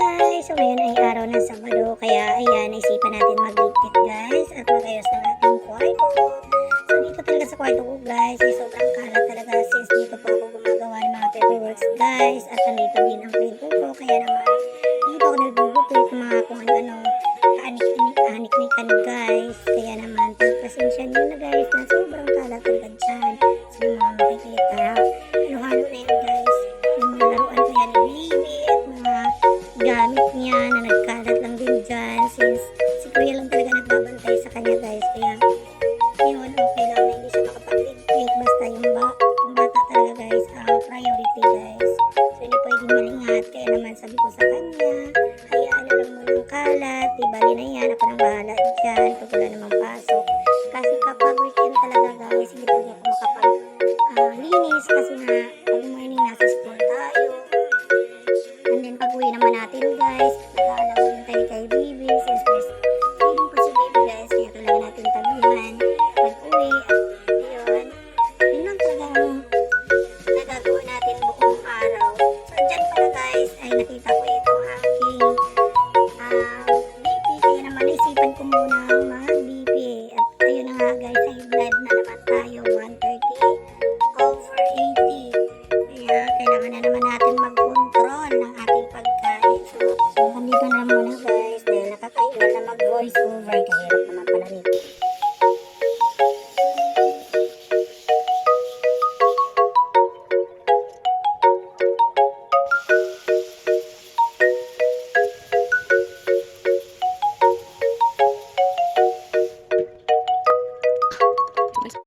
guys! So ngayon ay araw ng Sabado, kaya ayan, naisipan natin magligpit guys at magayos ng ating kwarto. So dito talaga sa kwarto ko guys, ay sobrang kalat talaga since dito po ako gumagawa ng mga paperworks guys at nandito din ang printer ko, kaya naman dito ako nag-gugupit ng mga kung ano-anong anik-nikan guys. Kaya naman, pasensya nyo na guys na sobrang kalat talaga dyan. So yung mga makikita, halo-halo na yan guys. Yung mga laruan ko yan ni baby at mga gamit niya na nagkalat lang din dyan since si kuya lang talaga nagbabantay sa kanya guys. Kaya yun, okay lang na hindi siya makapag-ligpit, basta yung bata talaga guys ang priority guys. So hindi pwedeng malingat, kaya naman sabi ko sa kanya, hayaan na lang muna ang kalat, di bali na yan, ako nang bahala dyan pag wala namang pasok. Kasi kapag weekend talaga guys, hindi talaga ako makapag-linis kasi nga pag morning nasa school tayo, and then pag uwi naman natin guys,